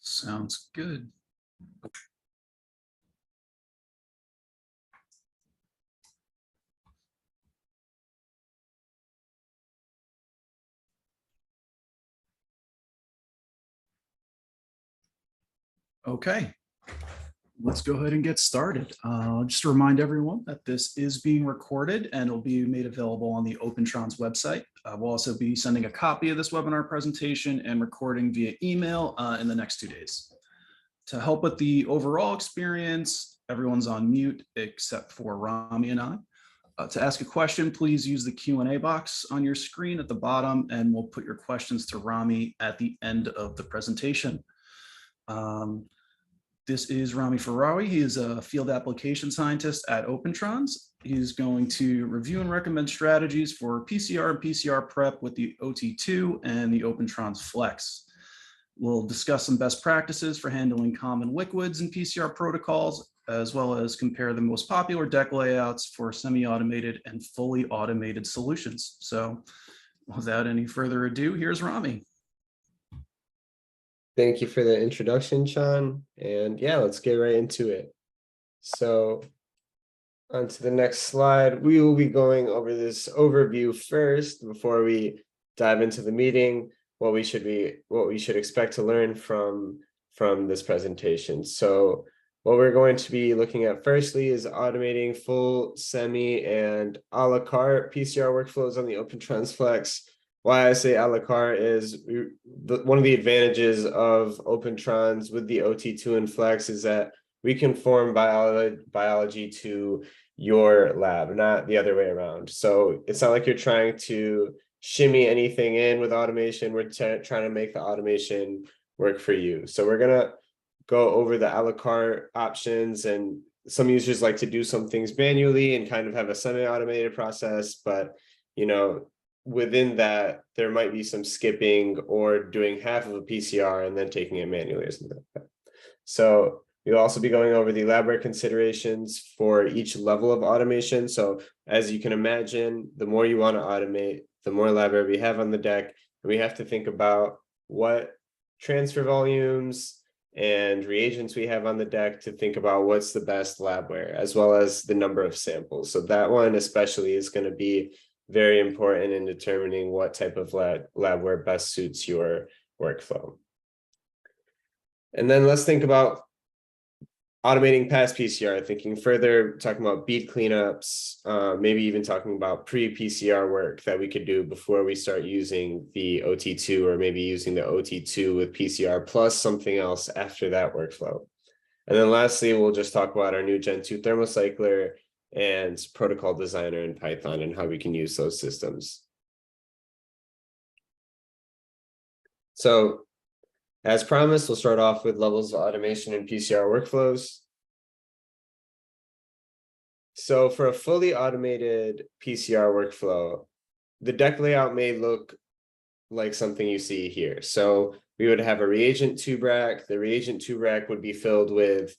Sounds good. Okay, let's go ahead and get started. Just to remind everyone that this is being recorded and it'll be made available on the Opentrons website. We'll also be sending a copy of this webinar presentation and recording via email in the next 2 days. To help with the overall experience, everyone's on mute except for Rami and I. To ask a question, please use the Q&A box on your screen at the bottom, and we'll put your questions to Rami at the end of the presentation. This is Rami Farawi. He is a field application scientist at Opentrons. He's going to review and recommend strategies for PCR and PCR prep with the OT-2 and the Opentrons Flex. We'll discuss some best practices for handling common liquids and PCR protocols, as well as compare the most popular deck layouts for semi-automated and fully automated solutions. So without any further ado, here's Rami. Thank you for the introduction, Sean. And yeah, let's get right into it. So on to the next slide, we will be going over this overview first before we dive into the meeting, what we should expect to learn from this presentation. So what we're going to be looking at firstly is automating full, semi, and a la carte PCR workflows on the Opentrons Flex. Why I say a la carte is one of the advantages of Opentrons with the OT-2 and Flex is that we conform biology to your lab, not the other way around. So it's not like you're trying to shimmy anything in with automation. We're trying to make the automation work for you. So we're going to go over the a la carte options, and some users like to do some things manually and kind of have a semi-automated process, but within that, there might be some skipping or doing half of a PCR and then taking it manually or something like that. So we'll also be going over the Labware considerations for each level of automation. So as you can imagine, the more you want to automate, the more Labware we have on the deck. And we have to think about what transfer volumes and reagents we have on the deck to think about what's the best Labware, as well as the number of samples. So that one especially is going to be very important in determining what type of Labware best suits your workflow. And then let's think about automating past PCR, thinking further, talking about bead cleanups, maybe even talking about pre-PCR work that we could do before we start using the OT-2, or maybe using the OT-2 with PCR plus something else after that workflow. And then lastly, we'll just talk about our new Gen2 Thermocycler and protocol designer in Python and how we can use those systems. So as promised, we'll start off with levels of automation and PCR workflows. So for a fully automated PCR workflow, the deck layout may look like something you see here. So we would have a reagent tube rack. The reagent tube rack would be filled with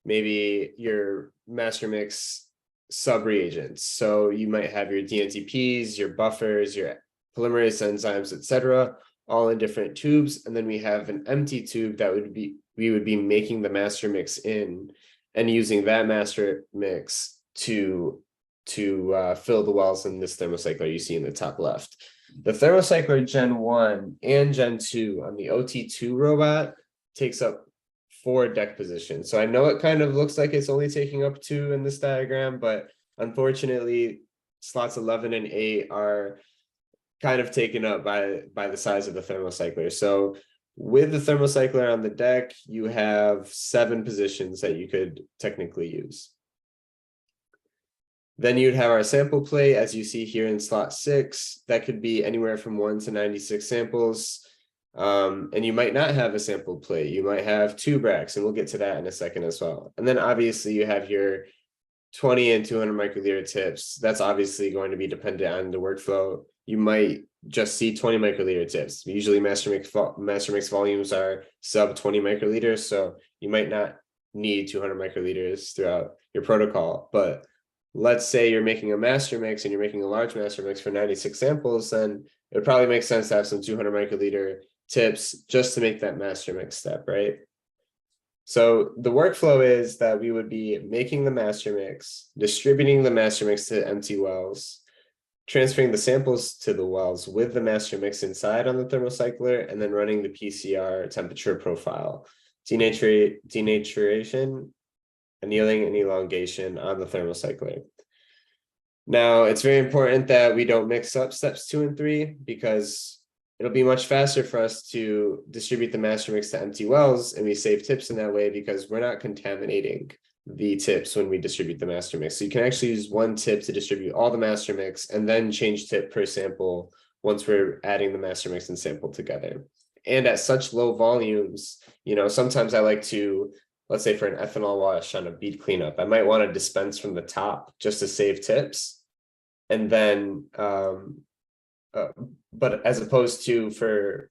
maybe your master mix sub-reagents. So you might have your DNTPs, your buffers, your polymerase enzymes, etc., all in different tubes. And then we have an empty tube that we would be making the master mix in and using that master mix to fill the wells in this thermocycler you see in the top left. The Thermocycler Gen1 and Gen2 on the OT-2 robot takes up 4 deck positions. So I know it kind of looks like it's only taking up 2 in this diagram, but unfortunately slots 11 and 8 are kind of taken up by the size of the thermocycler. So with the thermocycler on the deck, you have 7 positions that you could technically use. Then you'd have our sample plate, as you see here in slot 6. That could be anywhere from 1 to 96 samples. And you might not have a sample plate. You might have 2 racks, and we'll get to that in a second as well. And then obviously you have your 20 and 200 microliter tips. That's obviously going to be dependent on the workflow. You might just see 20 microliter tips. Usually master mix volumes are sub 20 microliters, so you might not need 200 microliters throughout your protocol. But let's say you're making a master mix and you're making a large master mix for 96 samples, then it would probably make sense to have some 200 microliter tips just to make that master mix step, right? So the workflow is that we would be making the master mix, distributing the master mix to empty wells, transferring the samples to the wells with the master mix inside on the thermocycler, and then running the PCR temperature profile, denaturation, annealing, and elongation on the thermocycler. Now, it's very important that we don't mix up steps 2 and 3 because it'll be much faster for us to distribute the master mix to empty wells, and we save tips in that way because we're not contaminating the tips when we distribute the master mix. So you can actually use one tip to distribute all the master mix and then change tip per sample once we're adding the master mix and sample together. And at such low volumes, sometimes I like to, let's say for an ethanol wash on a bead cleanup, I might want to dispense from the top just to save tips. And then, but as opposed to for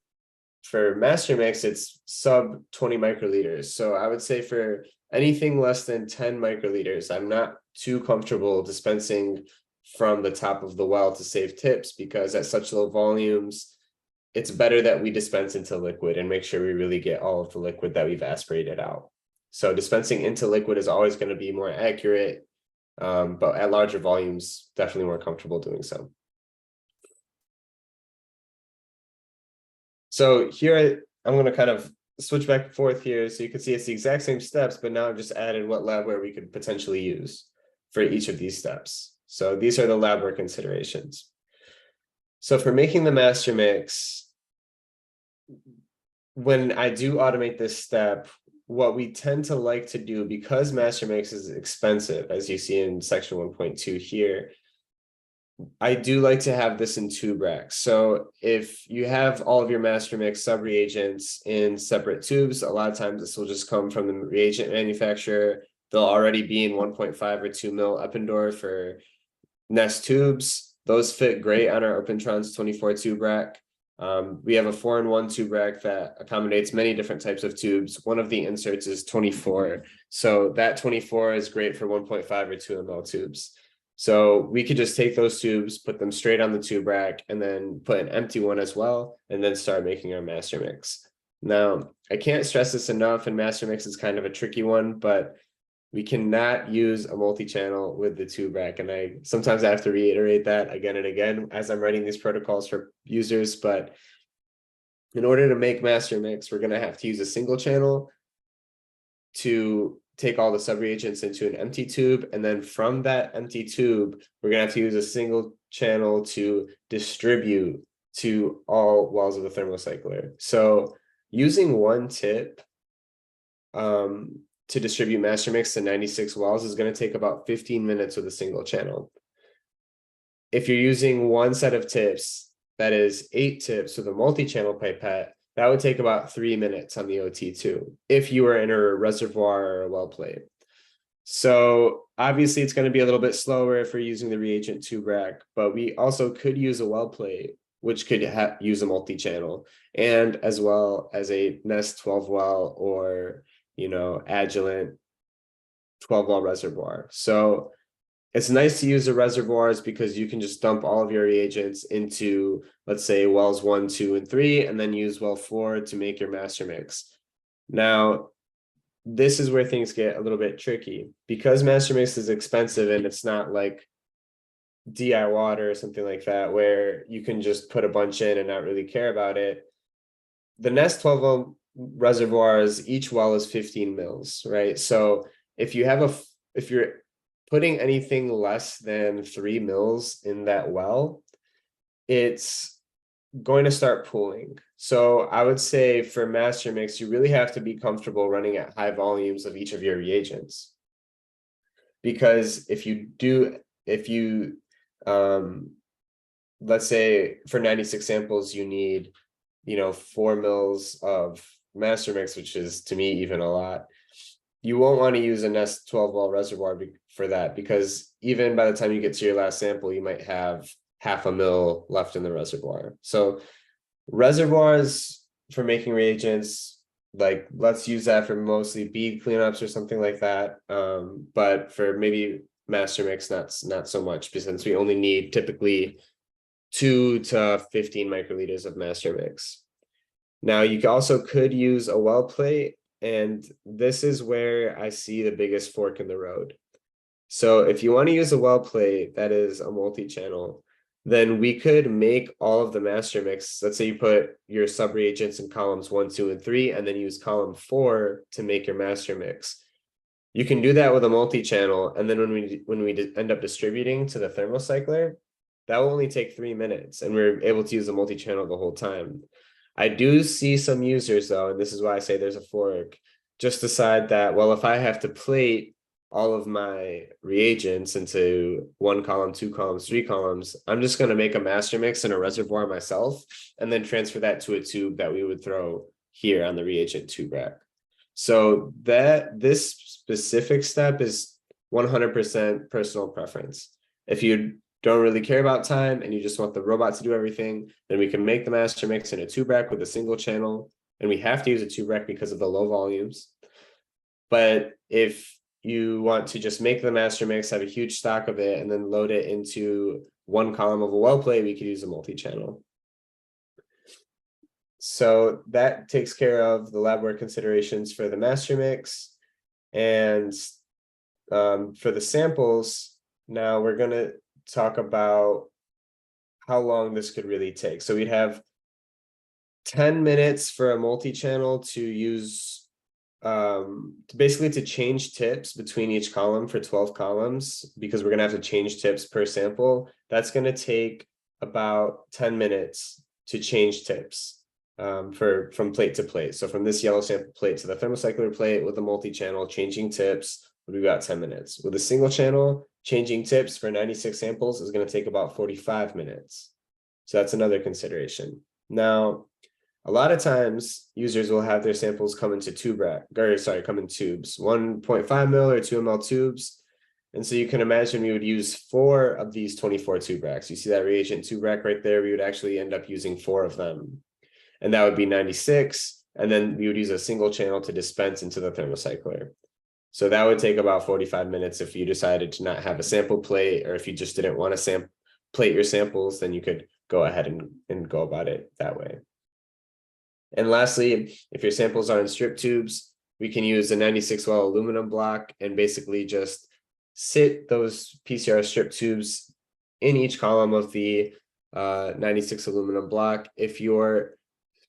master mix, it's sub 20 microliters. So I would say for anything less than 10 microliters, I'm not too comfortable dispensing from the top of the well to save tips, because at such low volumes, it's better that we dispense into liquid and make sure we really get all of the liquid that we've aspirated out. So dispensing into liquid is always going to be more accurate, but at larger volumes, definitely more comfortable doing so. So here, I'm going to kind of switch back and forth here so you can see it's the exact same steps, but now I've just added what Labware we could potentially use for each of these steps. So these are the Labware considerations. So for making the master mix, when I do automate this step, what we tend to like to do, because master mix is expensive, as you see in section 1.2 here, I do like to have this in tube racks. So if you have all of your master mix sub-reagents in separate tubes, a lot of times this will just come from the reagent manufacturer. They'll already be in 1.5 or 2 mil Eppendorf for Nest tubes. Those fit great on our Opentrons 24 tube rack. We have a 4-in-1 tube rack that accommodates many different types of tubes. One of the inserts is 24. So that 24 is great for 1.5 or 2 ml tubes. So we could just take those tubes, put them straight on the tube rack, and then put an empty one as well, and then start making our master mix. Now, I can't stress this enough, and master mix is kind of a tricky one, but we cannot use a multi-channel with the tube rack. And I sometimes have to reiterate that again and again as I'm writing these protocols for users. But in order to make master mix, we're going to have to use a single channel to take all the sub-reagents into an empty tube. And then from that empty tube, we're going to have to use a single channel to distribute to all wells of the thermocycler. So using one tip to distribute master mix to 96 wells is going to take about 15 minutes with a single channel. If you're using one set of tips, that is 8 tips with a multi-channel pipette, that would take about 3 minutes on the OT2 if you were in a reservoir or a well plate. So obviously it's going to be a little bit slower if we're using the reagent tube rack, but we also could use a well plate, which could use a multi-channel, and as well as a Nest 12 well or Agilent 12 well reservoir. So it's nice to use the reservoirs because you can just dump all of your reagents into, let's say, wells 1, 2, and 3, and then use well 4 to make your master mix. Now, this is where things get a little bit tricky because master mix is expensive and it's not like DI water or something like that where you can just put a bunch in and not really care about it. The Nest 12 well reservoirs, each well is 15 mils, right? So if you're putting anything less than 3 mils in that well, it's going to start pooling. So I would say for master mix, you really have to be comfortable running at high volumes of each of your reagents. Because if you let's say for 96 samples, you need 4 mils of master mix, which is to me even a lot. You won't want to use a Nest 12 well reservoir for that, because even by the time you get to your last sample, you might have half a mil left in the reservoir. So reservoirs for making reagents, like let's use that for mostly bead cleanups or something like that. But for maybe master mix, not so much, since we only need typically 2 to 15 microliters of master mix. Now you also could use a well plate and this is where I see the biggest fork in the road. So if you want to use a well plate that is a multi-channel, then we could make all of the master mix. Let's say you put your sub reagents in columns 1, 2, and 3, and then use column 4 to make your master mix. You can do that with a multi-channel, and then when we end up distributing to the thermocycler, that will only take 3 minutes, and we're able to use the multi-channel the whole time. I do see some users though, and this is why I say there's a fork, just decide that, well, if I have to plate all of my reagents into 1 column, 2 columns, 3 columns, I'm just going to make a master mix in a reservoir myself, and then transfer that to a tube that we would throw here on the reagent tube rack. So this specific step is 100% personal preference. If you don't really care about time and you just want the robot to do everything, then we can make the master mix in a tube rack with a single channel, and we have to use a tube rack because of the low volumes. But if you want to just make the master mix, have a huge stock of it, and then load it into 1 column of a well plate, we could use a multi-channel. So that takes care of the Labware considerations for the master mix. And for the samples, now we're going to talk about how long this could really take. So we'd have 10 minutes for a multi-channel to use basically to change tips between each column for 12 columns, because we're going to have to change tips per sample. That's going to take about 10 minutes to change tips from plate to plate. So from this yellow sample plate to the thermocycler plate with a multi-channel, changing tips would be about 10 minutes. With a single channel, changing tips for 96 samples is going to take about 45 minutes. So that's another consideration. Now, a lot of times users will have their samples come into come in tubes, 1.5 mil or 2 ml tubes. And so you can imagine we would use 4 of these 24 tube racks. You see that reagent tube rack right there? We would actually end up using 4 of them. And that would be 96. And then we would use a single channel to dispense into the thermocycler. So that would take about 45 minutes if you decided to not have a sample plate, or if you just didn't want to plate your samples, then you could go ahead and go about it that way. And lastly, if your samples are in strip tubes, we can use a 96 well aluminum block and basically just sit those PCR strip tubes in each column of the 96 aluminum block. If your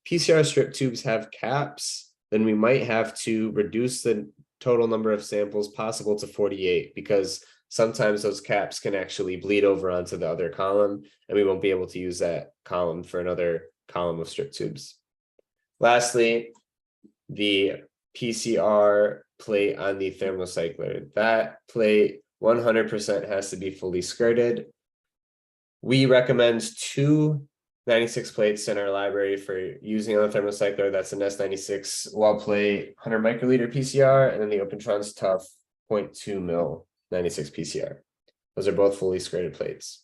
PCR strip tubes have caps, then we might have to reduce the total number of samples possible to 48, because sometimes those caps can actually bleed over onto the other column, and we won't be able to use that column for another column of strip tubes. Lastly, the PCR plate on the thermocycler. That plate 100% has to be fully skirted. We recommend 2 96 plates in our library for using on the thermocycler. That's an S96 wall plate, 100 microliter PCR, and then the Opentrons Tough 0.2 mil 96 PCR. Those are both fully skirted plates.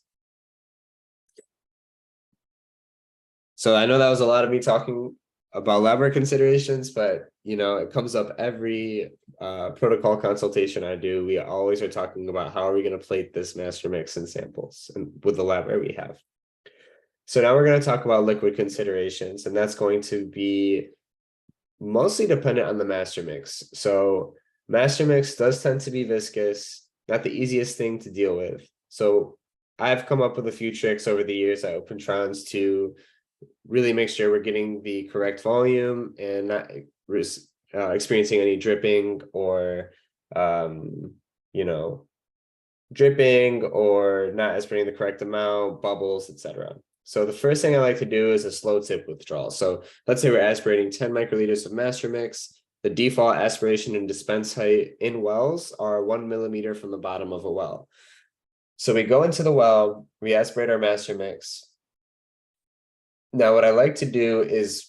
So I know that was a lot of me talking about Labware considerations, but it comes up every protocol consultation I do. We always are talking about how are we going to plate this master mix and samples, and with the Labware we have. So now we're going to talk about liquid considerations, and that's going to be mostly dependent on the master mix. So master mix does tend to be viscous, not the easiest thing to deal with. So I've come up with a few tricks over the years at Opentrons to really make sure we're getting the correct volume and not experiencing any dripping or, dripping or not aspirating the correct amount, bubbles, etc. So the first thing I like to do is a slow tip withdrawal. So let's say we're aspirating 10 microliters of master mix. The default aspiration and dispense height in wells are 1 millimeter from the bottom of a well. So we go into the well, we aspirate our master mix. Now, what I like to do is,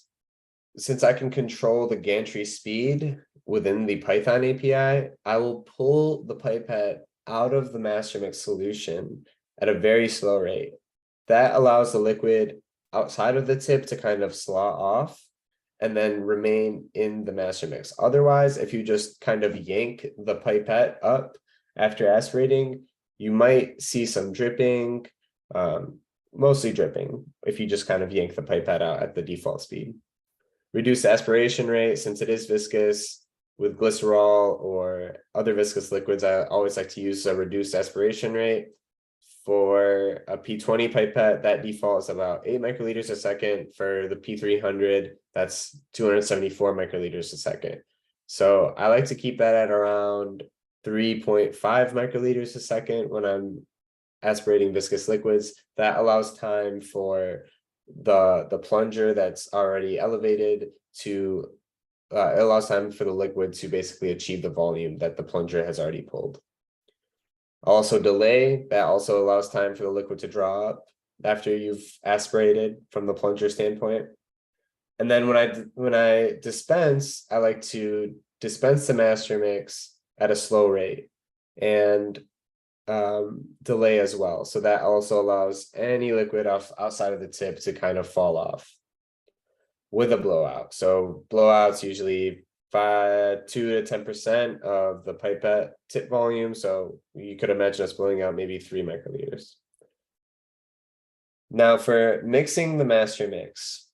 since I can control the gantry speed within the Python API, I will pull the pipette out of the master mix solution at a very slow rate. That allows the liquid outside of the tip to kind of slaw off and then remain in the master mix. Otherwise, if you just kind of yank the pipette up after aspirating, you might see some dripping, mostly dripping, if you just kind of yank the pipette out at the default speed. Reduce the aspiration rate, since it is viscous. with glycerol or other viscous liquids, I always like to use a reduced aspiration rate. For a P20 pipette, that default is about 8 microliters a second. For the P300, that's 274 microliters a second. So I like to keep that at around 3.5 microliters a second when I'm aspirating viscous liquids. That allows time for the plunger that's already elevated to it allows time for the liquid to basically achieve the volume that the plunger has already pulled. Also delay, that also allows time for the liquid to draw up after you've aspirated from the plunger standpoint. And then when I dispense, I like to dispense the master mix at a slow rate and delay as well. So that also allows any liquid outside of the tip to kind of fall off with a blowout. So blowouts usually 2 to 10% of the pipette tip volume. So you could imagine us blowing out maybe 3 microliters. Now for mixing the master mix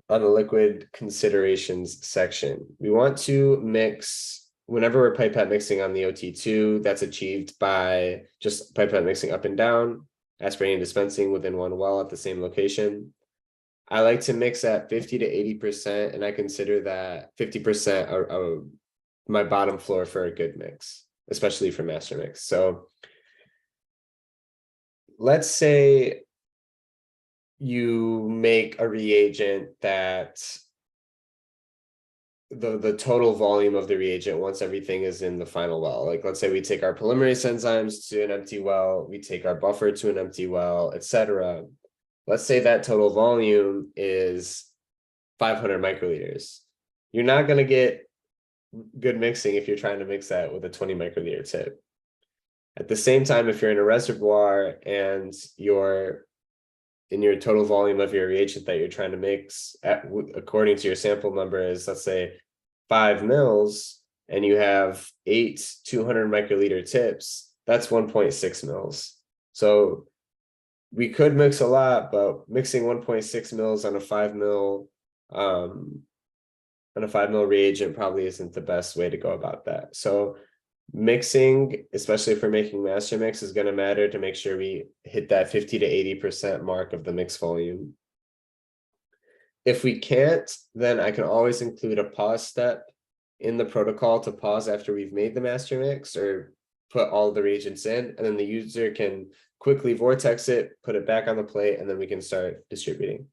on the liquid considerations section, we want to mix whenever we're pipette mixing on the OT2, that's achieved by just pipette mixing up and down, aspirating and dispensing within one well at the same location. I like to mix at 50 to 80%, and I consider that 50% my bottom floor for a good mix, especially for master mix. So let's say you make a reagent that the total volume of the reagent once everything is in the final well. Like let's say we take our polymerase enzymes to an empty well, we take our buffer to an empty well, etc. Let's say that total volume is 500 microliters. You're not going to get good mixing if you're trying to mix that with a 20 microliter tip. At the same time, if you're in a reservoir and your total volume of your reagent that you're trying to mix according to your sample number is, let's say, 5 mils, and you have 8 200 microliter tips, that's 1.6 mils. So we could mix a lot, but mixing 1.6 mils on a 5 mil reagent probably isn't the best way to go about that. So mixing, especially for making master mix, is going to matter to make sure we hit that 50 to 80% mark of the mix volume. If we can't, then I can always include a pause step in the protocol to pause after we've made the master mix or put all the reagents in, and then the user can quickly vortex it, put it back on the plate, and then we can start distributing.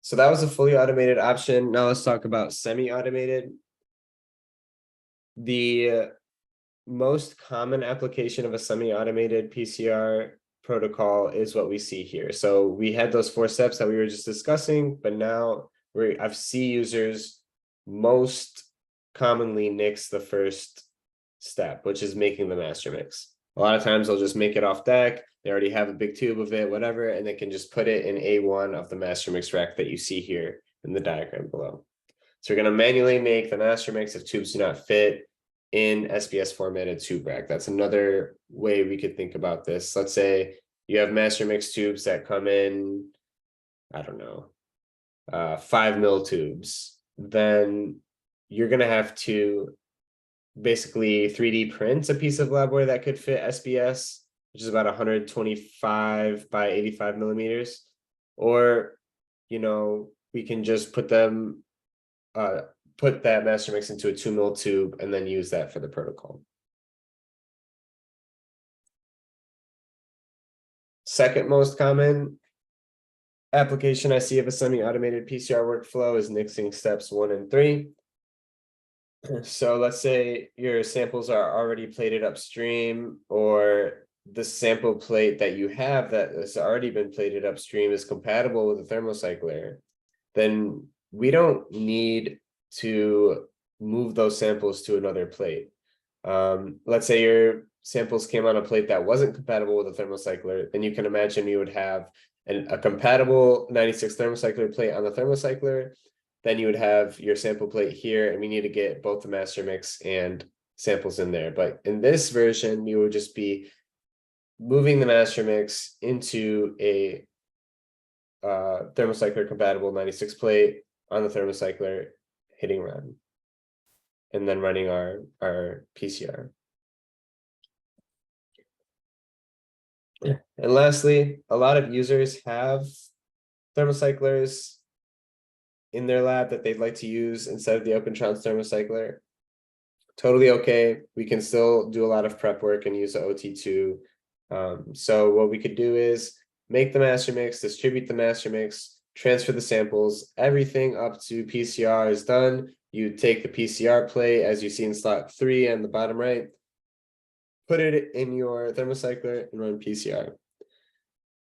So that was a fully automated option. Now let's talk about semi-automated. The most common application of a semi-automated PCR protocol is what we see here. So we had those 4 steps that we were just discussing, but now I've seen users most commonly nix the first step, which is making the master mix. A lot of times they'll just make it off deck. They already have a big tube of it, whatever, and they can just put it in A1 of the master mix rack that you see here in the diagram below. So we're going to manually make the master mix if tubes do not fit in SBS formatted tube rack. That's another way we could think about this. Let's say you have master mix tubes that come in, I don't know, 5 mil tubes. Then you're going to have to basically 3D print a piece of Labware that could fit SBS, which is about 125 by 85 millimeters. Or, we can just put them, put that master mix into a 2 mil tube and then use that for the protocol. Second most common application I see of a semi-automated PCR workflow is mixing steps 1 and 3. So let's say your samples are already plated upstream, or the sample plate that you have that has already been plated upstream is compatible with the thermocycler. Then we don't need to move those samples to another plate. Let's say your samples came on a plate that wasn't compatible with a thermocycler, then you can imagine you would have a compatible 96 thermocycler plate on the thermocycler. Then you would have your sample plate here, and we need to get both the master mix and samples in there. But in this version, you would just be moving the master mix into a thermocycler compatible 96 plate on the thermocycler, hitting run, and then running our PCR. And lastly, a lot of users have thermocyclers in their lab that they'd like to use instead of the Opentrons thermocycler. Totally okay. We can still do a lot of prep work and use the OT-2. So what we could do is make the master mix, distribute the master mix, transfer the samples, everything up to PCR is done. You take the PCR plate, as you see in slot 3 on the bottom right, put it in your thermocycler and run PCR.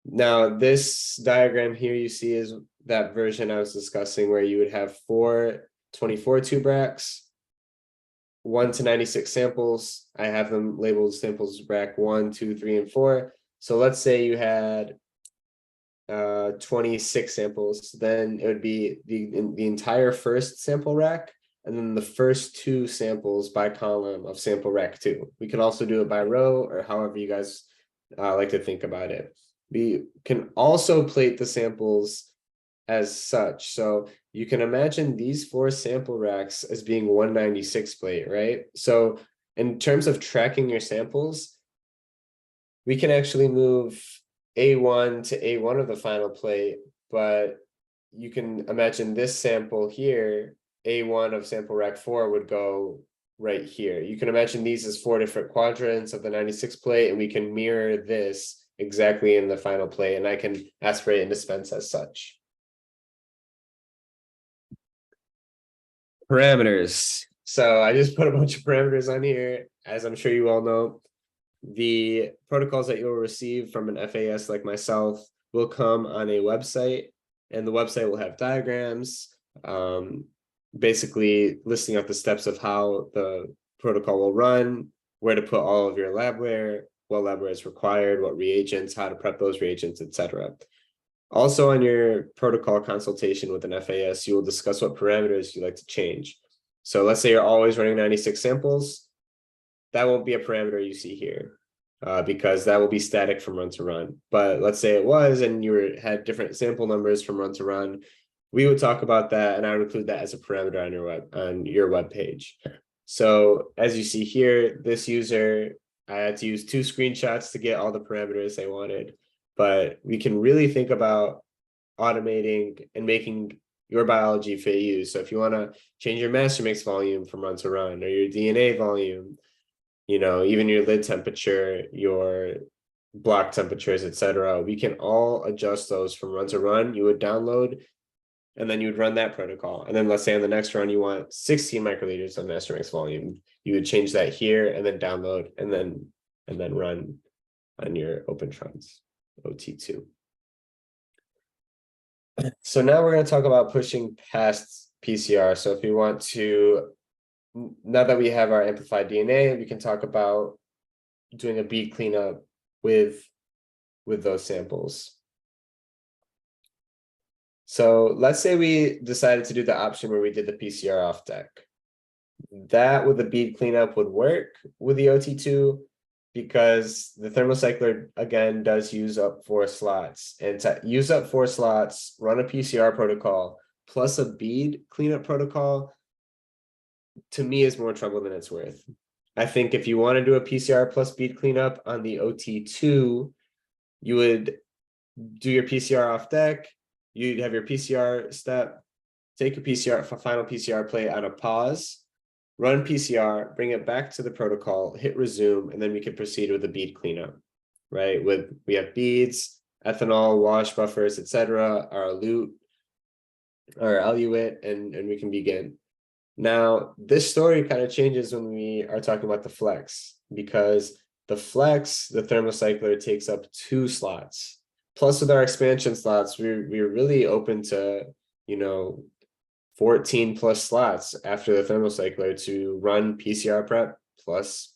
Now, this diagram here you see is that version I was discussing where you would have 4 24 tube racks, 1 to 96 samples. I have them labeled samples rack 1, 2, 3, and 4. So let's say you had 26 samples, then it would be the entire first sample rack, and then the first 2 samples by column of sample rack 2. We can also do it by row or however you guys like to think about it. We can also plate the samples as such. So you can imagine these 4 sample racks as being 196 plate, right? So in terms of tracking your samples, we can actually move A1 to A1 of the final plate, but you can imagine this sample here, A1 of sample rack 4 would go right here. You can imagine these as 4 different quadrants of the 96 plate, and we can mirror this exactly in the final plate, and I can aspirate and dispense as such. Parameters. So I just put a bunch of parameters on here. As I'm sure you all know, the protocols that you'll receive from an FAS like myself will come on a website, and the website will have diagrams, basically listing out the steps of how the protocol will run, where to put all of your labware, what labware is required, what reagents, how to prep those reagents, etc. Also, on your protocol consultation with an FAS, you will discuss what parameters you like to change. So let's say you're always running 96 samples. That won't be a parameter you see here because that will be static from run to run. But let's say it was, and you had different sample numbers from run to run. We would talk about that, and I would include that as a parameter on your web page. So as you see here, this user, I had to use 2 screenshots to get all the parameters they wanted. But we can really think about automating and making your biology fit you. So if you want to change your master mix volume from run to run, or your DNA volume, you know, even your lid temperature, your block temperatures, etc., we can all adjust those from run to run. You would download, and then you would run that protocol. And then let's say on the next run, you want 16 microliters of master mix volume. You would change that here and then download and then run on your Opentrons OT-2. So now we're going to talk about pushing past PCR. So if we want to, now that we have our amplified DNA, we can talk about doing a bead cleanup with those samples. So let's say we decided to do the option where we did the PCR off deck. That with the bead cleanup would work with the OT-2 because the thermocycler, again, does use up 4 slots. And to use up 4 slots, run a PCR protocol plus a bead cleanup protocol, to me, is more trouble than it's worth. I think if you want to do a PCR plus bead cleanup on the OT-2, you would do your PCR off deck, you'd have your PCR step, take a final PCR plate on a pause, run PCR, bring it back to the protocol, hit resume, and then we can proceed with the bead cleanup, right? We have beads, ethanol, wash buffers, etc., our elute, our eluate, and we can begin. Now, this story kind of changes when we are talking about the flex, because the flex, the thermocycler, takes up 2 slots. Plus, with our expansion slots, we're really open to, 14 plus slots after the thermocycler to run PCR prep plus,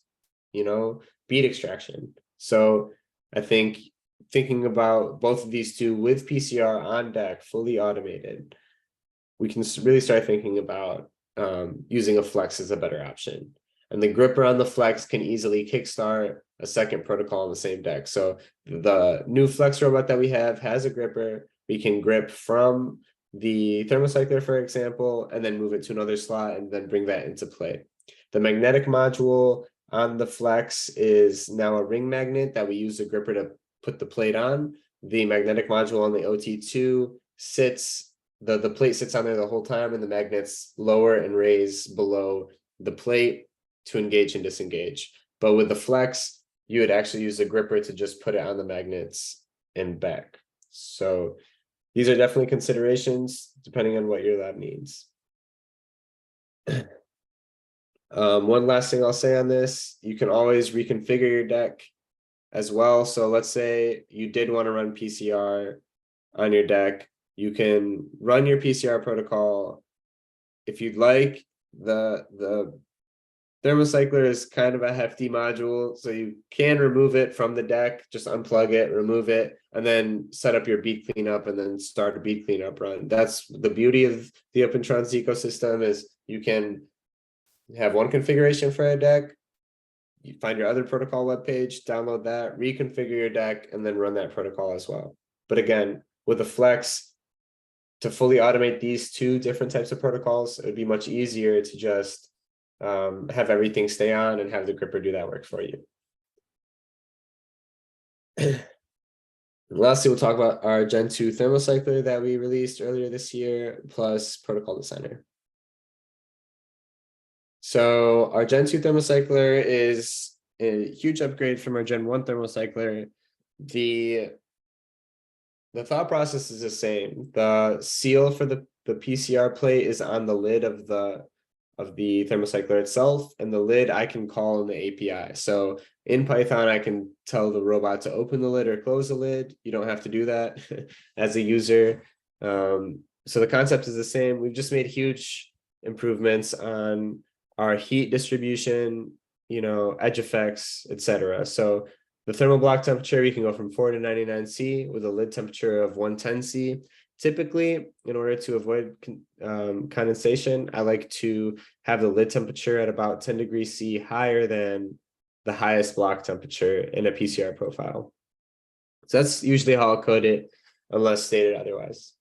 bead extraction. So I think thinking about both of these 2 with PCR on deck, fully automated, we can really start thinking about using a flex as a better option. And the gripper on the flex can easily kickstart a second protocol on the same deck. So the new flex robot that we have has a gripper. We can grip from the thermocycler, for example, and then move it to another slot and then bring that into play. The magnetic module on the Flex is now a ring magnet that we use the gripper to put the plate on. The magnetic module on the OT-2 sits, the plate sits on there the whole time, and the magnets lower and raise below the plate to engage and disengage. But with the Flex, you would actually use the gripper to just put it on the magnets and back. So these are definitely considerations depending on what your lab needs. One last thing I'll say on this, you can always reconfigure your deck as well. So let's say you did want to run PCR on your deck. You can run your PCR protocol if you'd like. The Thermocycler is kind of a hefty module, so you can remove it from the deck, just unplug it, remove it, and then set up your bead cleanup and then start a bead cleanup run. That's the beauty of the Opentrons ecosystem, is you can have one configuration for a deck. You find your other protocol webpage, download that, reconfigure your deck, and then run that protocol as well. But again, with the Flex, to fully automate these two different types of protocols, it would be much easier to just have everything stay on and have the gripper do that work for you. Lastly, we'll talk about our Gen 2 thermocycler that we released earlier this year, plus Protocol Designer. So our Gen 2 thermocycler is a huge upgrade from our Gen 1 thermocycler. The thought process is the same. The seal for the PCR plate is on the lid of the thermocycler itself, and the lid I can call in the API. So in Python, I can tell the robot to open the lid or close the lid. You don't have to do that as a user. So the concept is the same. We've just made huge improvements on our heat distribution, edge effects, etc. So the thermal block temperature, we can go from 4 to 99 C with a lid temperature of 110 C. Typically, in order to avoid condensation, I like to have the lid temperature at about 10 degrees C higher than the highest block temperature in a PCR profile. So that's usually how I'll code it, unless stated otherwise.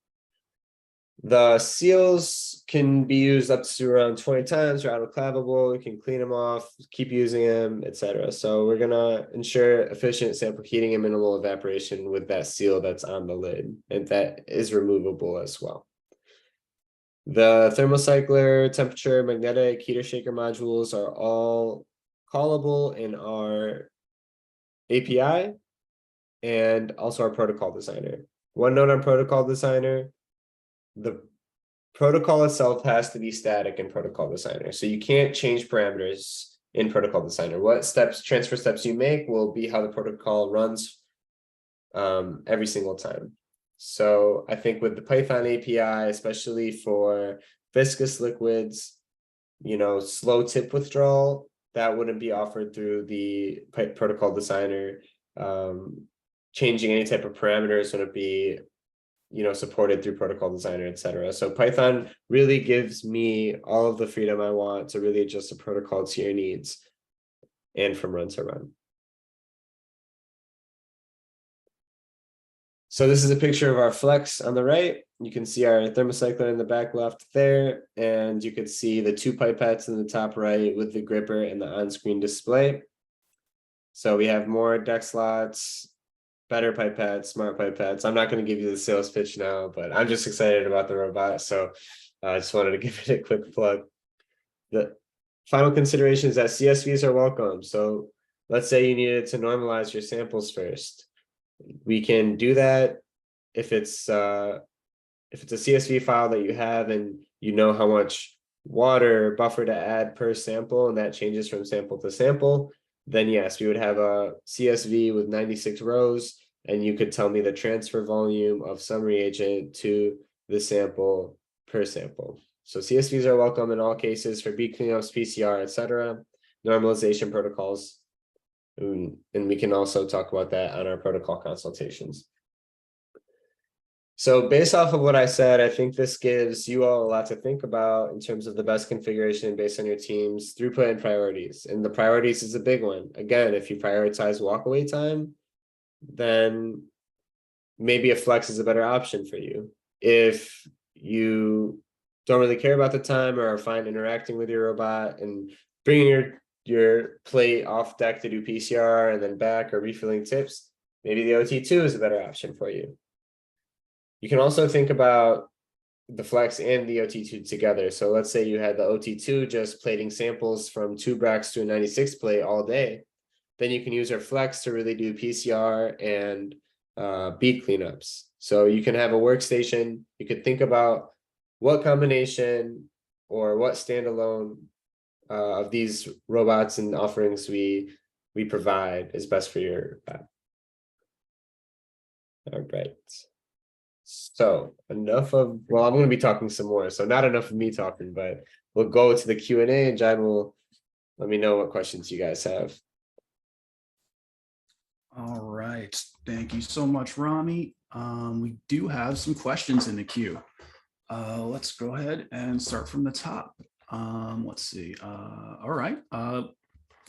The seals can be used up to around 20 times. They're autoclavable. You can clean them off, keep using them, etc. So we're gonna ensure efficient sample heating and minimal evaporation with that seal that's on the lid, and that is removable as well. The thermocycler, temperature, magnetic, heater shaker modules are all callable in our API and also our protocol designer. One note on protocol designer: the protocol itself has to be static in protocol designer. So you can't change parameters in protocol designer. What transfer steps you make will be how the protocol runs every single time. So I think with the Python API, especially for viscous liquids, slow tip withdrawal, that wouldn't be offered through the protocol designer. Changing any type of parameters wouldn't be supported through protocol designer, etc. So Python really gives me all of the freedom I want to really adjust the protocol to your needs and from run to run. So this is a picture of our Flex on the right. You can see our thermocycler in the back left there, and you could see the two pipettes in the top right with the gripper and the on-screen display. So we have more deck slots, better pipettes, smart pipettes. I'm not going to give you the sales pitch now, but I'm just excited about the robot. So I just wanted to give it a quick plug. The final consideration is that CSVs are welcome. So let's say you needed to normalize your samples first. We can do that if it's a CSV file that you have and you know how much water buffer to add per sample, and that changes from sample to sample. Then yes, we would have a CSV with 96 rows, and you could tell me the transfer volume of some reagent to the sample per sample. So CSVs are welcome in all cases for bead cleanups, PCR, etc., normalization protocols. And we can also talk about that on our protocol consultations. So based off of what I said, I think this gives you all a lot to think about in terms of the best configuration based on your team's throughput and priorities. And the priorities is a big one. Again, if you prioritize walkaway time, then maybe a Flex is a better option for you. If you don't really care about the time or are fine interacting with your robot and bringing your plate off deck to do PCR and then back or refilling tips, maybe the OT2 is a better option for you. You can also think about the Flex and the OT2 together. So let's say you had the OT2 just plating samples from 2 racks to a 96 plate all day. Then you can use our Flex to really do PCR and bead cleanups. So you can have a workstation. You could think about what combination or what standalone of these robots and offerings we provide is best for your lab. All right. So enough of, well, I'm going to be talking some more. So not enough of me talking, but we'll go to the Q&A and John will let me know what questions you guys have. All right. Thank you so much, Rami. We do have some questions in the queue. Let's go ahead and start from the top. Let's see. All right.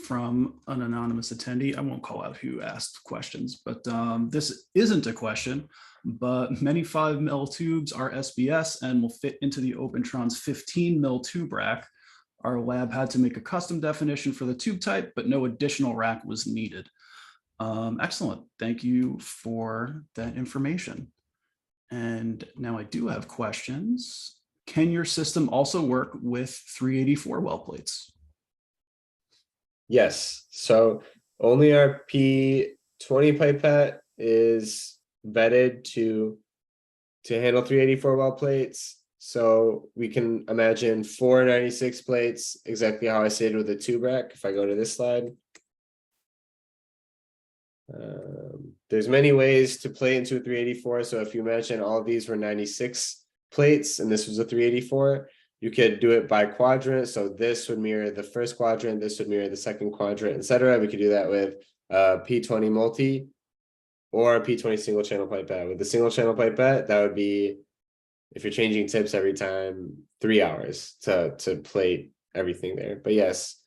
From an anonymous attendee, I won't call out who asked questions, but this isn't a question, but many 5 mil tubes are SBS and will fit into the Opentrons 15 mil tube rack. Our lab had to make a custom definition for the tube type, but no additional rack was needed. Excellent. Thank you for that information. And now I do have questions. Can your system also work with 384 well plates? Yes. So only our P20 pipette is vetted to handle 384 well plates. So we can imagine 496 plates, exactly how I stated with the tube rack. If I go to this slide. There's many ways to play into a 384. So if you imagine all of these were 96 plates and this was a 384, you could do it by quadrant. So this would mirror the first quadrant, this would mirror the second quadrant, etc. We could do that with a P20 multi or a P20 single channel pipette. With the single channel pipette, that would be, if you're changing tips every time, 3 hours to plate everything there. But yes,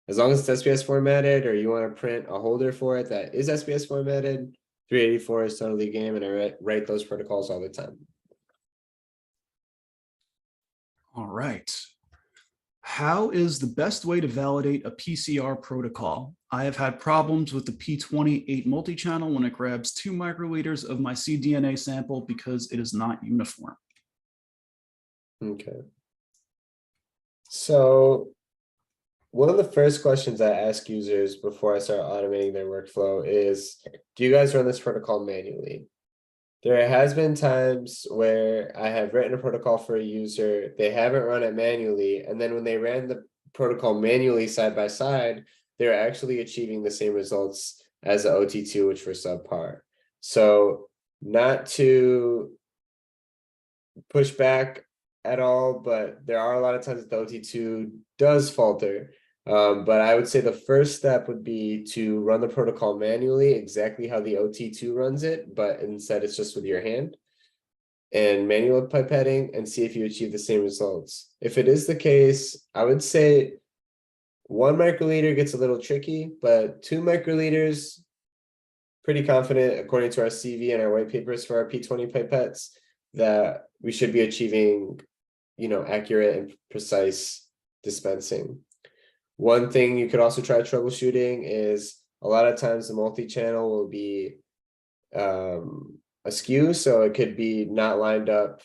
as long as it's SBS formatted or you want to print a holder for it that is SBS formatted, 384 is totally game, and I write those protocols all the time. All right. How is the best way to validate a PCR protocol? I have had problems with the P28 multi-channel when it grabs 2 microliters of my cDNA sample because it is not uniform. Okay. So one of the first questions I ask users before I start automating their workflow is, do you guys run this protocol manually? There has been times where I have written a protocol for a user, they haven't run it manually, and then when they ran the protocol manually side by side, they're actually achieving the same results as the OT2, which were subpar. So not to push back at all, but there are a lot of times that the OT2 does falter. But I would say the first step would be to run the protocol manually, exactly how the OT2 runs it, but instead it's just with your hand and manual pipetting, and see if you achieve the same results. If it is the case, I would say 1 microliter gets a little tricky, but 2 microliters, pretty confident according to our CV and our white papers for our P20 pipettes that we should be achieving, accurate and precise dispensing. One thing you could also try troubleshooting is a lot of times the multi-channel will be askew, so it could be not lined up.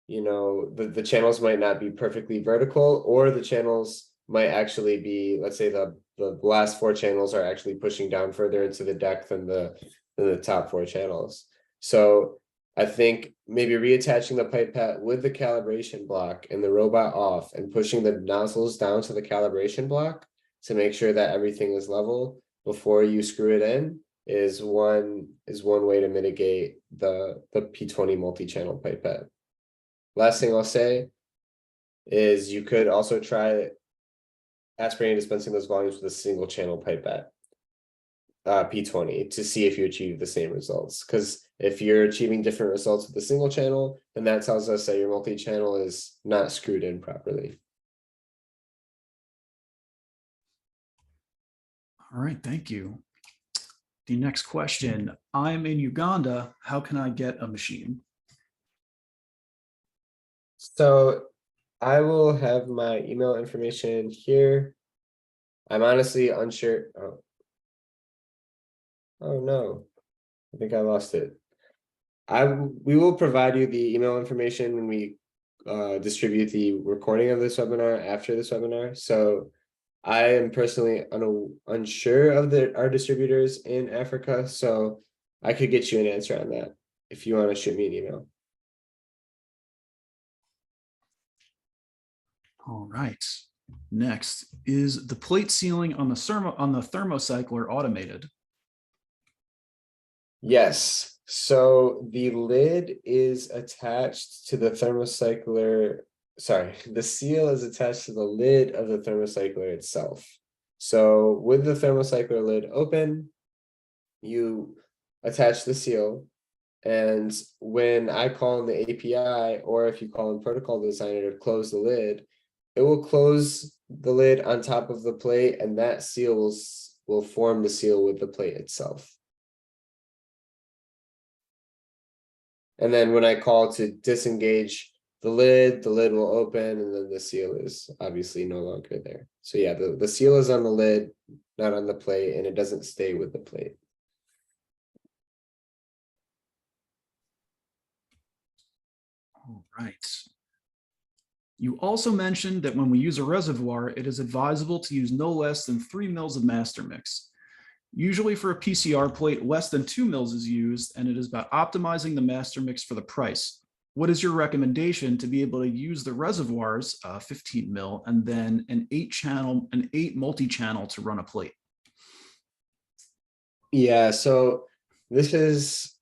The channels might not be perfectly vertical, or the channels might actually be, let's say the last 4 channels are actually pushing down further into the deck than the top 4 channels. So I think maybe reattaching the pipette with the calibration block and the robot off and pushing the nozzles down to the calibration block to make sure that everything is level before you screw it in is one way to mitigate the P20 multi-channel pipette. Last thing I'll say is you could also try aspirating and dispensing those volumes with a single channel pipette. P20 to see if you achieve the same results, because if you're achieving different results with a single channel, then that tells us that your multi-channel is not screwed in properly. All right, thank you. The next question, I'm in Uganda, how can I get a machine? So I will have my email information here. I'm honestly unsure. Oh no, I think I lost it. We will provide you the email information when we distribute the recording of this webinar after this webinar. So I am personally unsure of our distributors in Africa, so I could get you an answer on that if you want to shoot me an email. All right. Next, is the plate sealing on the thermocycler automated? Yes. So the lid is attached to the thermocycler. Sorry, the seal is attached to the lid of the thermocycler itself. So with the thermocycler lid open, you attach the seal. And when I call in the API, or if you call in protocol designer to close the lid, it will close the lid on top of the plate, and that seal will form the seal with the plate itself. And then when I call to disengage the lid will open, and then the seal is obviously no longer there. So yeah, the seal is on the lid, not on the plate, and it doesn't stay with the plate. All right. You also mentioned that when we use a reservoir, it is advisable to use no less than 3 mils of master mix. Usually for a PCR plate, less than 2 mils is used, and it is about optimizing the master mix for the price. What is your recommendation to be able to use the reservoirs, 15 mil, and then an 8 multi-channel to run a plate? Yeah, so this is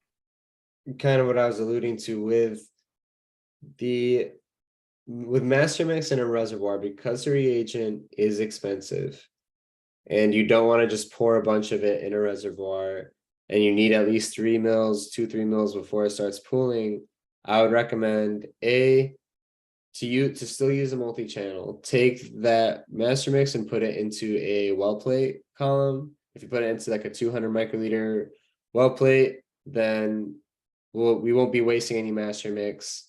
kind of what I was alluding to with master mix in a reservoir, because the reagent is expensive and you don't want to just pour a bunch of it in a reservoir, and you need at least 3 mils, 3 mils before it starts pooling. I would recommend to still use a multi-channel. Take that master mix and put it into a well plate column. If you put it into like a 200 microliter well plate, then we won't be wasting any master mix,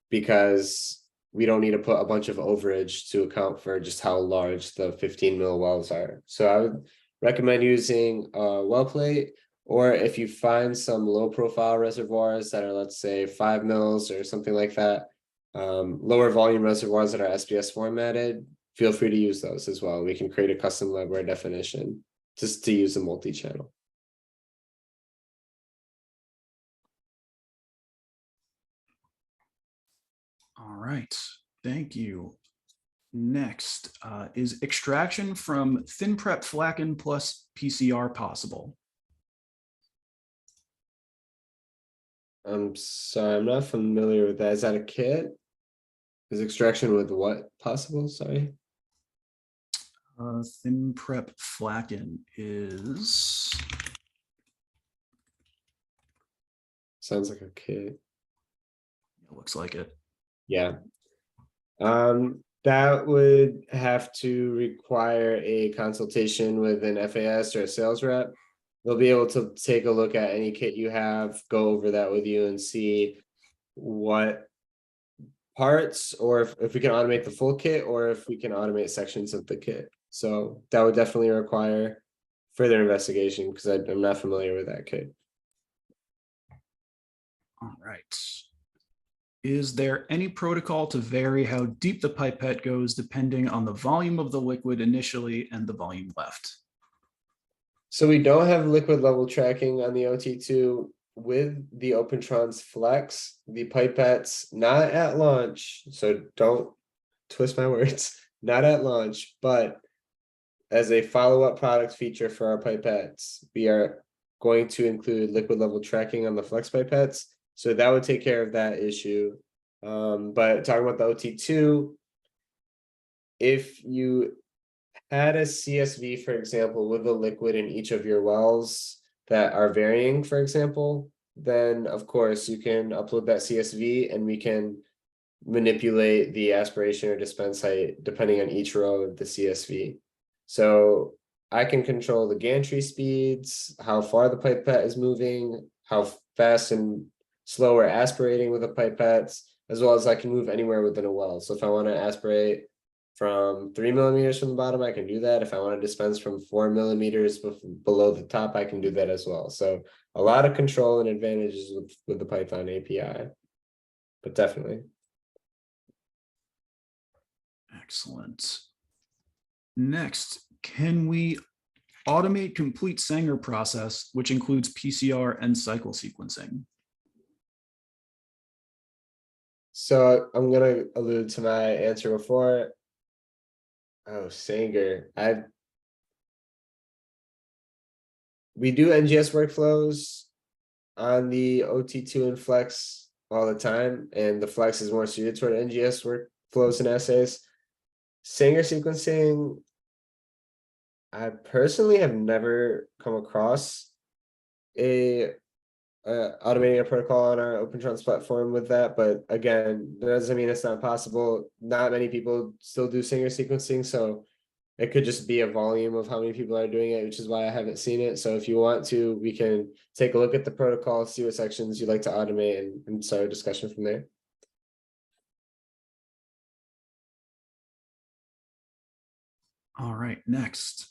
because we don't need to put a bunch of overage to account for just how large the 15 mil wells are. So I would recommend using a well plate, or if you find some low profile reservoirs that are, let's say 5 mils or something like that, lower volume reservoirs that are SBS formatted, feel free to use those as well. We can create a custom Labware definition just to use a multi-channel. All right, thank you. Next, is extraction from thin prep flacken plus PCR possible? I'm sorry, I'm not familiar with that. Is that a kit? Is extraction with what possible? Sorry. Thin prep flacken is. Sounds like a kit. It looks like it. Yeah. That would have to require a consultation with an FAS or a sales rep. They'll be able to take a look at any kit you have, go over that with you, and see what parts, or if we can automate the full kit, or if we can automate sections of the kit. So that would definitely require further investigation, because I'm not familiar with that kit. All right. Is there any protocol to vary how deep the pipette goes depending on the volume of the liquid initially and the volume left? So we don't have liquid level tracking on the OT-2 with the Opentrons Flex. The pipettes, not at launch, so don't twist my words, not at launch, but as a follow-up product feature for our pipettes, we are going to include liquid level tracking on the Flex pipettes. So that would take care of that issue. But talking about the OT-2, if you had a CSV, for example, with a liquid in each of your wells that are varying, for example, then of course you can upload that CSV and we can manipulate the aspiration or dispense height depending on each row of the CSV. So I can control the gantry speeds, how far the pipette is moving, how fast and slow we're aspirating with the pipettes. as well as I can move anywhere within a well. So if I want to aspirate from 3 millimeters from the bottom, I can do that. If I want to dispense from 4 millimeters below the top, I can do that as well. So a lot of control and advantages with the Python API, but definitely. Excellent. Next, can we automate complete Sanger process, which includes PCR and cycle sequencing? So I'm gonna allude to my answer before. Oh, Sanger. We do NGS workflows on the OT-2 and Flex all the time, and the Flex is more suited toward NGS workflows and assays. Sanger sequencing, I personally have never come across a automating a protocol on our Opentrons platform with that, but again, that doesn't mean it's not possible. Not many people still do Sanger sequencing, so it could just be a volume of how many people are doing it, which is why I haven't seen it. So if you want to, we can take a look at the protocol, see what sections you'd like to automate, and start a discussion from there. All right, next.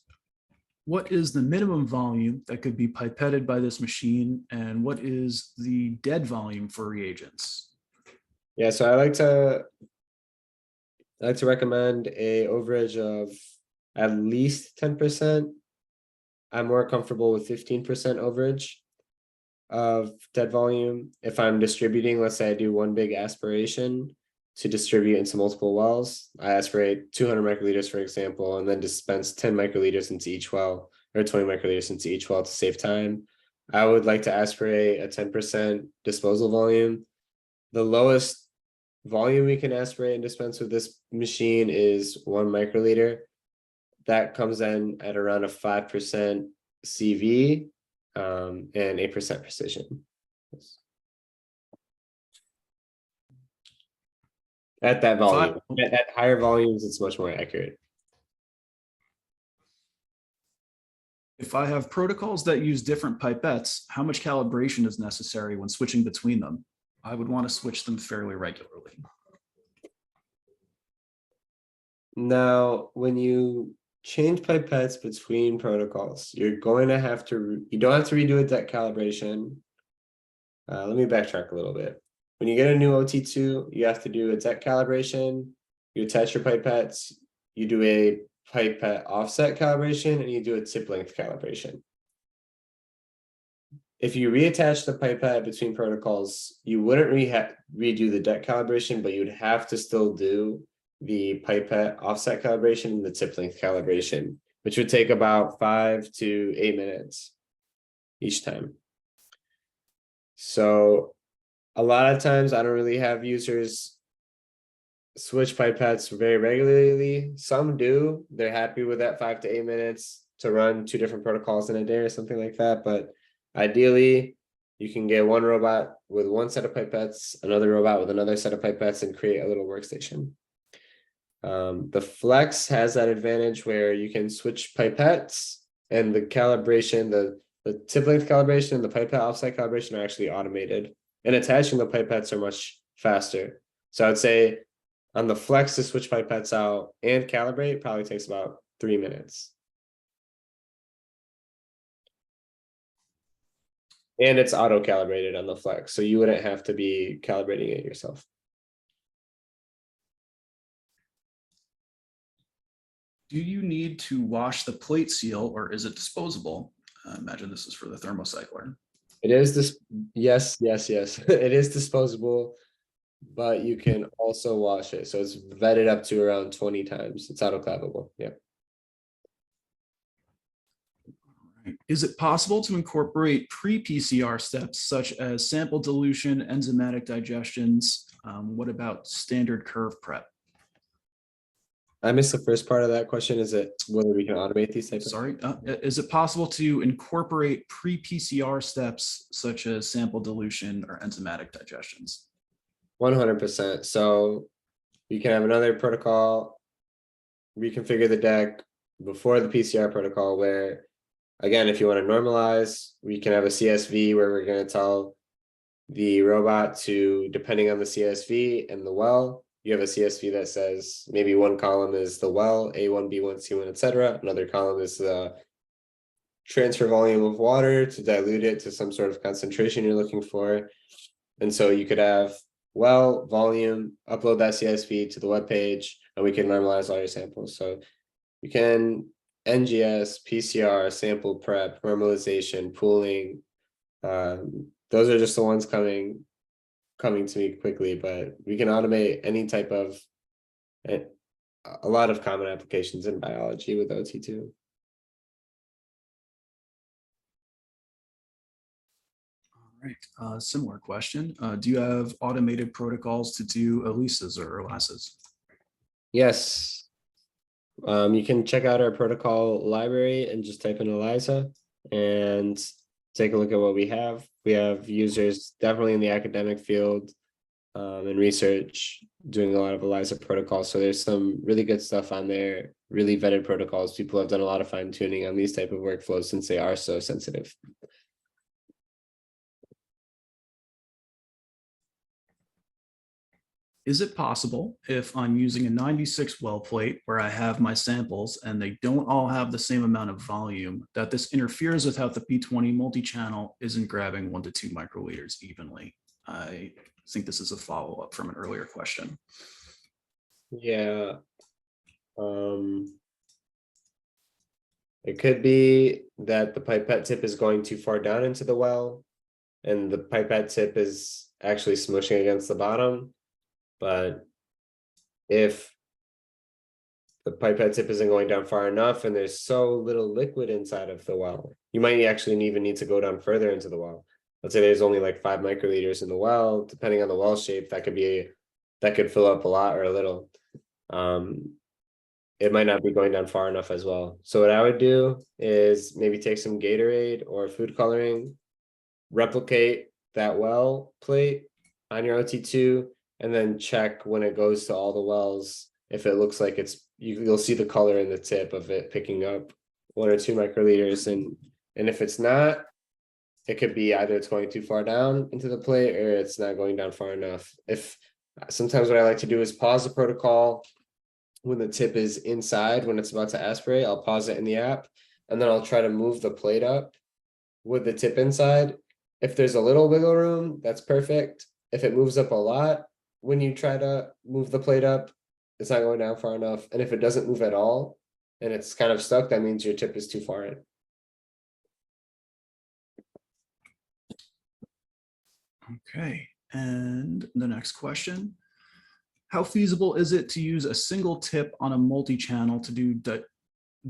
What is the minimum volume that could be pipetted by this machine, and what is the dead volume for reagents? Yeah, so I like to recommend a overage of at least 10%. I'm more comfortable with 15% overage of dead volume. If I'm distributing, let's say I do one big aspiration to distribute into multiple wells, I aspirate 200 microliters, for example, and then dispense 10 microliters into each well, or 20 microliters into each well to save time. I would like to aspirate a 10% disposal volume. The lowest volume we can aspirate and dispense with this machine is 1 microliter. That comes in at around a 5% CV and 8% precision. At that volume, at higher volumes, it's much more accurate. If I have protocols that use different pipettes, how much calibration is necessary when switching between them? I would want to switch them fairly regularly. Now, when you change pipettes between protocols, you're going to have to, you don't have to redo a deck calibration. Let me backtrack a little bit. When you get a new OT2, you have to do a deck calibration, you attach your pipettes, you do a pipette offset calibration, and you do a tip length calibration. If you reattach the pipette between protocols, you wouldn't redo the deck calibration, but you'd have to still do the pipette offset calibration and the tip length calibration, which would take about 5 to 8 minutes each time. So a lot of times I don't really have users switch pipettes very regularly. Some do. They're happy with that 5 to 8 minutes to run 2 different protocols in a day or something like that. But ideally, you can get one robot with one set of pipettes, another robot with another set of pipettes, and create a little workstation. The Flex has that advantage where you can switch pipettes, and the calibration, the tip length calibration and the pipette offset calibration are actually automated, and attaching the pipettes are much faster. So I'd say on the Flex to switch pipettes out and calibrate probably takes about 3 minutes. And it's auto calibrated on the Flex, so you wouldn't have to be calibrating it yourself. Do you need to wash the plate seal, or is it disposable? Imagine this is for the thermocycler. It is this, yes. It is disposable, but you can also wash it. So it's vetted up to around 20 times. It's autoclavable. Yeah. Is it possible to incorporate pre-PCR steps such as sample dilution, enzymatic digestions? What about standard curve prep? I missed the first part of that question. Is it whether we can automate these types of? Sorry, is it possible to incorporate pre-PCR steps such as sample dilution or enzymatic digestions? 100%. So you can have another protocol, reconfigure the deck before the PCR protocol where, again, if you want to normalize, we can have a CSV where we're going to tell the robot to, depending on the CSV and the well, you have a CSV that says maybe one column is the well, A1, B1, C1, etc. Another column is the transfer volume of water to dilute it to some sort of concentration you're looking for. And so you could have well, volume, upload that CSV to the web page, and we can normalize all your samples. So you can NGS, PCR, sample prep, normalization, pooling. Those are just the ones coming to me quickly, but we can automate any type of a lot of common applications in biology with OT2. All right, similar question. Do you have automated protocols to do ELISAs or ELASAs? Yes. You can check out our protocol library and just type in ELISA and take a look at what we have. We have users definitely in the academic field and research doing a lot of ELISA protocols. So there's some really good stuff on there, really vetted protocols. People have done a lot of fine tuning on these type of workflows since they are so sensitive. Is it possible if I'm using a 96 well plate where I have my samples and they don't all have the same amount of volume, that this interferes with how the P20 multi-channel isn't grabbing 1 to 2 microliters evenly? I think this is a follow-up from an earlier question. Yeah. It could be that the pipette tip is going too far down into the well and the pipette tip is actually smushing against the bottom. But if the pipette tip isn't going down far enough and there's so little liquid inside of the well, you might actually even need to go down further into the well. Let's say there's only like 5 microliters in the well, depending on the well shape, that could fill up a lot or a little. It might not be going down far enough as well. So what I would do is maybe take some Gatorade or food coloring, replicate that well plate on your OT2, and then check when it goes to all the wells. If it looks like you'll see the color in the tip of it picking up 1 or 2 microliters. And if it's not, it could be either it's going too far down into the plate or it's not going down far enough. Sometimes what I like to do is pause the protocol when the tip is inside, when it's about to aspirate, I'll pause it in the app, and then I'll try to move the plate up with the tip inside. If there's a little wiggle room, that's perfect. If it moves up a lot, when you try to move the plate up, it's not going down far enough. And if it doesn't move at all and it's kind of stuck, that means your tip is too far in. Okay, and the next question. How feasible is it to use a single tip on a multi-channel to do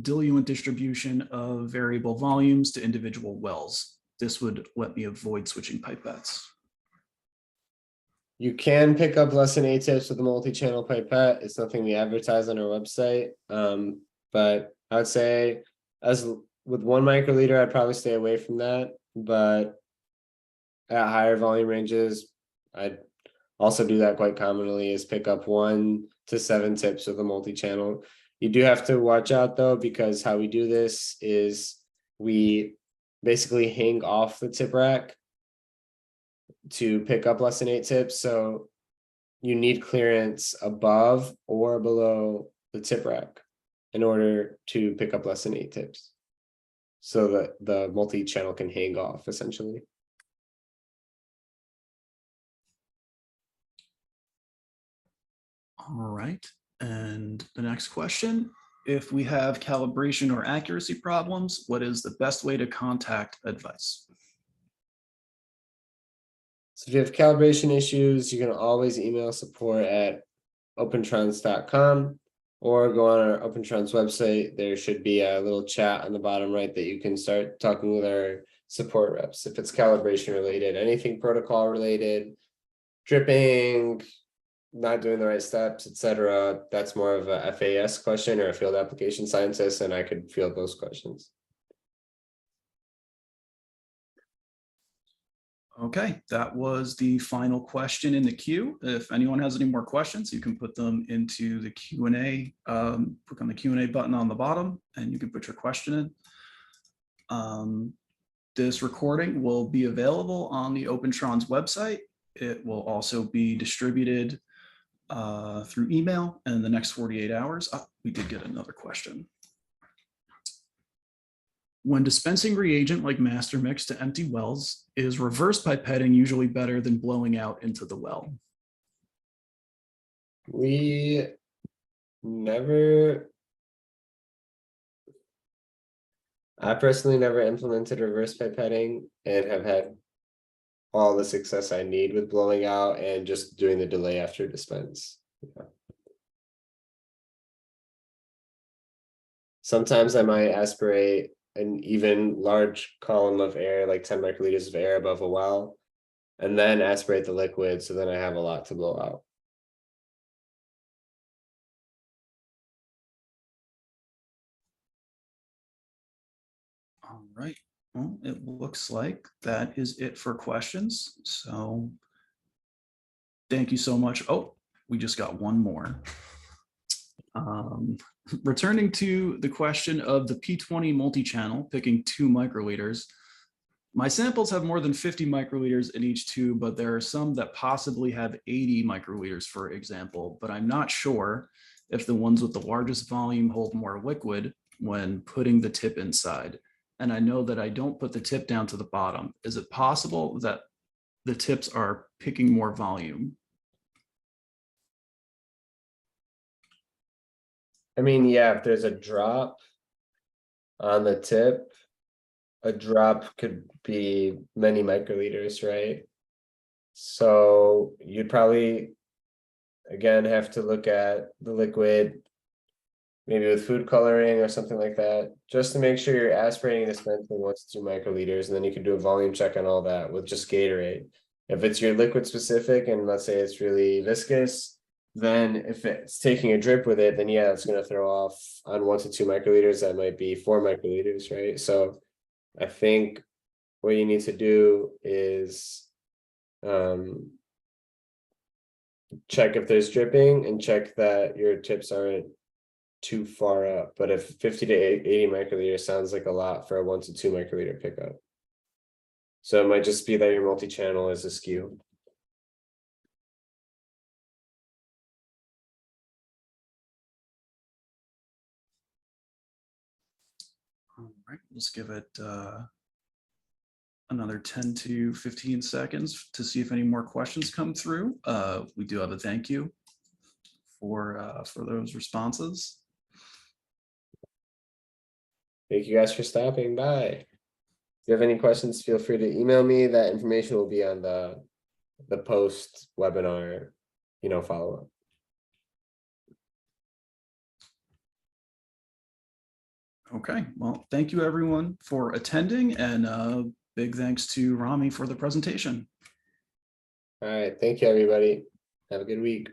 diluent distribution of variable volumes to individual wells? This would let me avoid switching pipettes. You can pick up less than 8 tips with a multi-channel pipette. It's nothing we advertise on our website. But I would say as with 1 microliter, I'd probably stay away from that. But at higher volume ranges, I'd also do that quite commonly, is pick up 1 to 7 tips with a multi-channel. You do have to watch out though, because how we do this is we basically hang off the tip rack to pick up less than 8 tips. So you need clearance above or below the tip rack in order to pick up less than 8 tips, so that the multi-channel can hang off essentially. All right, and the next question. If we have calibration or accuracy problems, what is the best way to contact advice? So if you have calibration issues, you can always email support at opentrons.com or go on our Opentrons website. There should be a little chat on the bottom right that you can start talking with our support reps. If it's calibration related, anything protocol related, dripping, not doing the right steps, etc., that's more of a FAS question or a field application scientist, and I could field those questions. Okay, that was the final question in the queue. If anyone has any more questions, you can put them into the Q&A. Click on the Q&A button on the bottom and you can put your question in. This recording will be available on the Opentrons website. It will also be distributed through email in the next 48 hours. We did get another question. When dispensing reagent like master mix to empty wells, is reverse pipetting usually better than blowing out into the well? We never, I personally never implemented reverse pipetting and have had all the success I need with blowing out and just doing the delay after dispense. Yeah. Sometimes I might aspirate an even large column of air, like 10 microliters of air above a well, and then aspirate the liquid, so then I have a lot to blow out. All right. Well, it looks like that is it for questions. So thank you so much. Oh, we just got one more. Returning to the question of the P20 multi-channel, picking 2 microliters. My samples have more than 50 microliters in each tube, but there are some that possibly have 80 microliters, for example, but I'm not sure if the ones with the largest volume hold more liquid when putting the tip inside. And I know that I don't put the tip down to the bottom. Is it possible that the tips are picking more volume? I mean, yeah, if there's a drop on the tip, a drop could be many microliters, right? So you'd probably, again, have to look at the liquid, maybe with food coloring or something like that, just to make sure you're aspirating and dispensing 1 to 2 microliters, and then you can do a volume check on all that with just Gatorade. If it's your liquid specific, and let's say it's really viscous, then if it's taking a drip with it, then yeah, it's going to throw off on 1 to 2 microliters. That might be 4 microliters, right? So I think what you need to do is check if there's dripping and check that your tips aren't too far up. But if 50 to 80 microliters sounds like a lot for a 1 to 2 microliter pickup. So it might just be that your multi-channel is askew. All right, let's give it another 10 to 15 seconds to see if any more questions come through. We do have a thank you for those responses. Thank you guys for stopping by. If you have any questions, feel free to email me. That information will be on the post webinar, follow-up. Okay, well, thank you everyone for attending, and big thanks to Rami for the presentation. All right, thank you everybody. Have a good week.